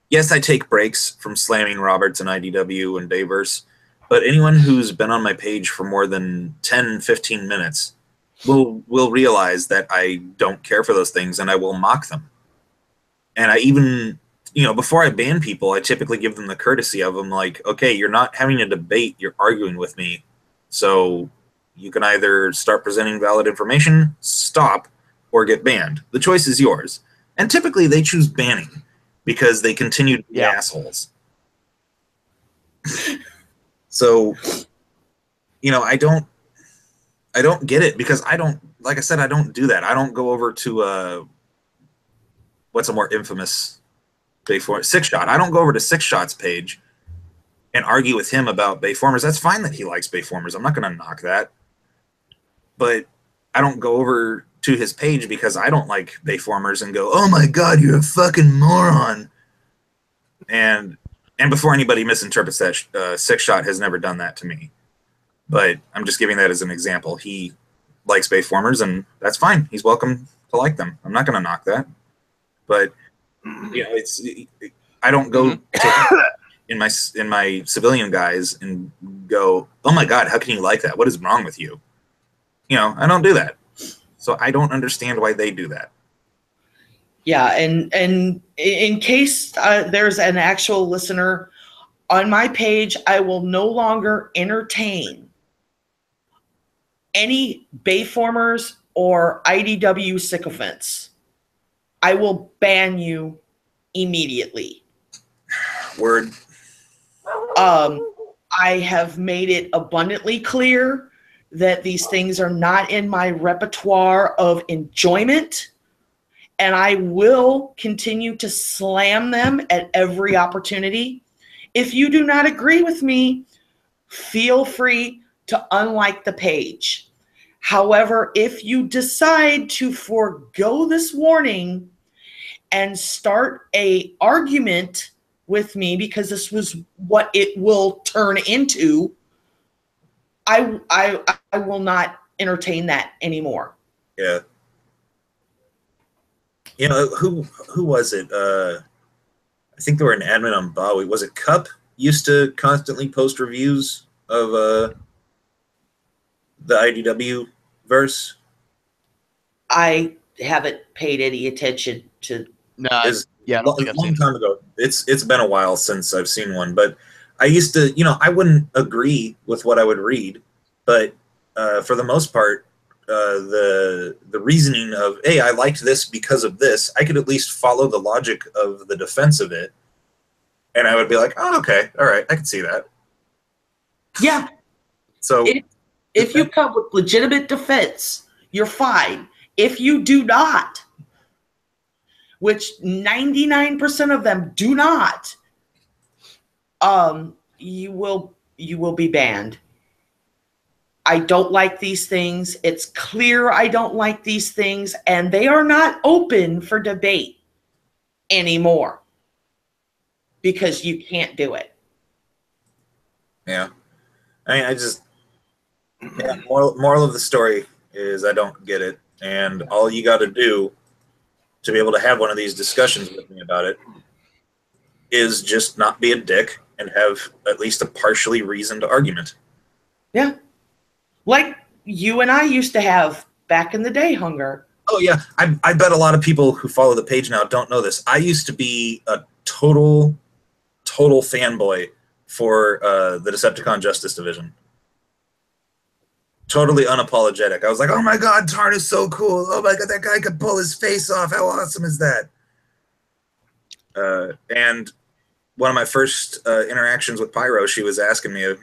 yes, I take breaks from slamming Roberts and IDW and Dayverse, but anyone who's been on my page for more than 10, 15 minutes will realize that I don't care for those things and I will mock them. And I even, before I ban people, I typically give them the courtesy of them like, okay, you're not having a debate, you're arguing with me. So you can either start presenting valid information, stop, or get banned. The choice is yours. And typically they choose banning because they continue to be assholes. So, I don't get it because like I said, I don't do that. I don't go over to, what's a more infamous Bayformers? Six Shot. I don't go over to Six Shot's page and argue with him about Bayformers. That's fine that he likes Bayformers. I'm not going to knock that. But I don't go over to his page because I don't like Bayformers and go, oh my God, you're a fucking moron. And before anybody misinterprets that, Six Shot has never done that to me. But I'm just giving that as an example. He likes Bayformers, and that's fine. He's welcome to like them. I'm not going to knock that. But I don't go in my civilian guys and go, oh my God, how can you like that? What is wrong with you? I don't do that. So I don't understand why they do that. Yeah, and in case there's an actual listener on my page, I will no longer entertain any Bayformers or IDW sycophants. I will ban you immediately. Word. I have made it abundantly clear that these things are not in my repertoire of enjoyment, and I will continue to slam them at every opportunity. If you do not agree with me, feel free to unlike the page. However, if you decide to forego this warning and start an argument with me, because this was what it will turn into, I will not entertain that anymore. Yeah. Who was it? I think they were an admin on Bowie. Was it Cup? Used to constantly post reviews of the IDW verse. I haven't paid any attention to. No, A long time ago. It's been a while since I've seen one, but I used to, I wouldn't agree with what I would read, but for the most part, the reasoning of, hey, I liked this because of this, I could at least follow the logic of the defense of it, and I would be like, oh, okay, all right, I can see that. Yeah. So if you come with legitimate defense, you're fine. If you do not, which 99% of them do not, you will be banned. I don't like these things. It's clear I don't like these things, and they are not open for debate anymore because you can't do it. Yeah. I mean, moral of the story is I don't get it, and all you got to do to be able to have one of these discussions with me about it is just not be a dick and have at least a partially reasoned argument. Yeah. Like you and I used to have back in the day, Hun-Gurrr. Oh, yeah. I bet a lot of people who follow the page now don't know this. I used to be a total fanboy for the Decepticon Justice Division. Totally unapologetic. I was like, oh my god, Tarn is so cool. Oh my god, that guy could pull his face off. How awesome is that? And one of my first interactions with Pyro, she was asking me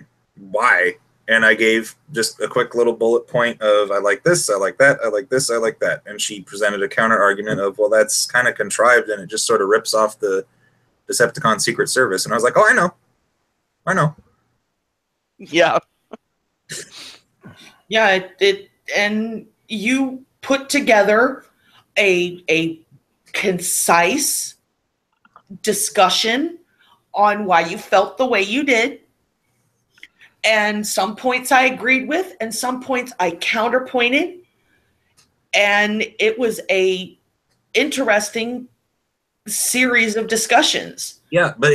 why, and I gave just a quick little bullet point of, I like this, I like that, I like this, I like that. And she presented a counter argument of, well, that's kind of contrived and it just sort of rips off the Decepticon Secret Service. And I was like, oh, I know. Yeah. Yeah, and you put together a concise discussion on why you felt the way you did. And some points I agreed with, and some points I counterpointed. And it was a interesting series of discussions. Yeah, but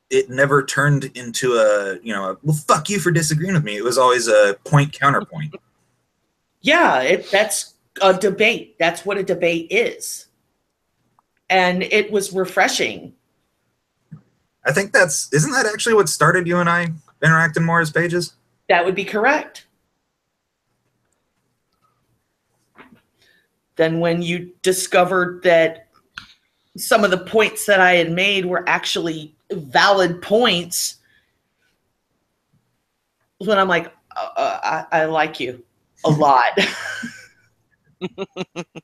it never turned into well, fuck you for disagreeing with me. It was always a point counterpoint. Yeah, that's a debate. That's what a debate is. And it was refreshing. I think isn't that actually what started you and I interacting more as pages? That would be correct. Then when you discovered that some of the points that I had made were actually valid points, when I'm like, I like you a lot.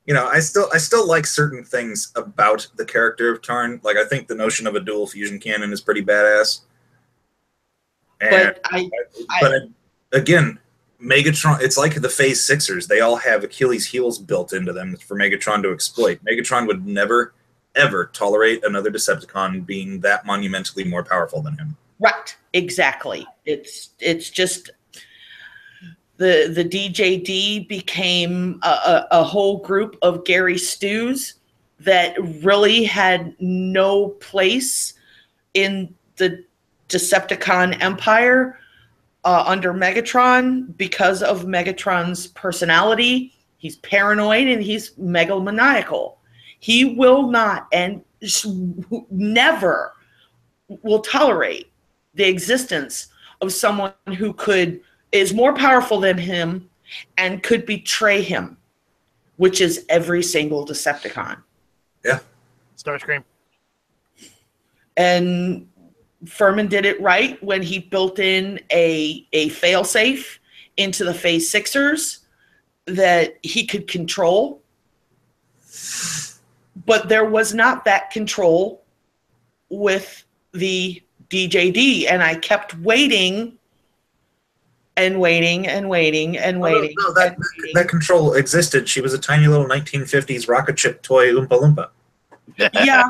I still like certain things about the character of Tarn. Like, I think the notion of a dual fusion cannon is pretty badass. And, but again, Megatron, it's like the Phase Sixers. They all have Achilles' heels built into them for Megatron to exploit. Megatron would never, ever tolerate another Decepticon being that monumentally more powerful than him. Right, exactly. It's just the DJD became a whole group of Gary Stews that really had no place in the Decepticon Empire under Megatron because of Megatron's personality. He's paranoid and he's megalomaniacal. He will not and never will tolerate the existence of someone who is more powerful than him and could betray him, which is every single Decepticon. Yeah. Starscream. And Furman did it right when he built in a failsafe into the Phase Sixers that he could control. But there was not that control with the DJD, and I kept waiting and waiting and waiting and waiting. No, that control existed. She was a tiny little 1950s rocket ship toy Oompa Loompa. Yeah,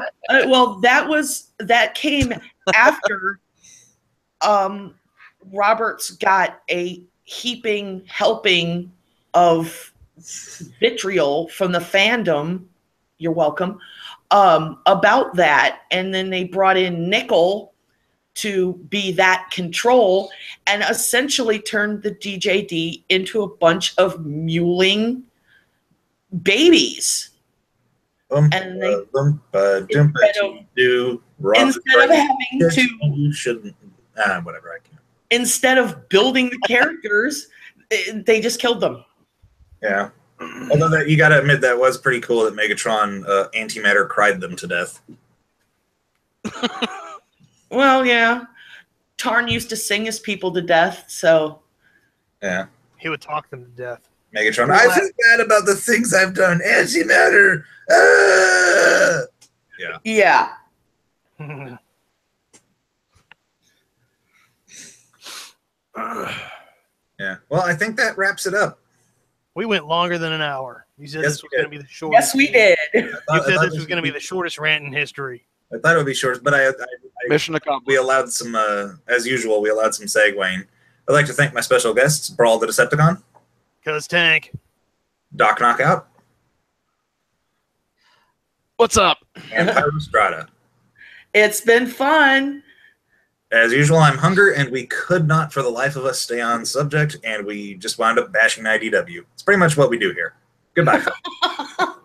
well, that came after Roberts got a heaping helping of vitriol from the fandom. You're welcome. About that, and then they brought in Nickel to be that control and essentially turned the DJD into a bunch of mewling babies. And they instead of building the characters, they just killed them. Yeah. Although that you got to admit that was pretty cool that Megatron antimatter cried them to death. Well, yeah. Tarn used to sing his people to death, so Yeah. He would talk them to death. Megatron, I feel bad about the things I've done. Antimatter. Ah! yeah. Yeah. Well, I think that wraps it up. We went longer than an hour. You said Yes, this was we going to be the shortest. Yes, we did. You said this was going to be the shortest rant in history. I thought it would be short, but Mission we accomplished. allowed some, as usual, we allowed some segueing. I'd like to thank my special guests, Brawl the Decepticon, Because Tank. Doc Knockout, What's up? and Pyro Strata. It's been fun. As usual, I'm Hun-Gurrr, and we could not for the life of us stay on subject, and we just wound up bashing IDW. It's pretty much what we do here. Goodbye, folks.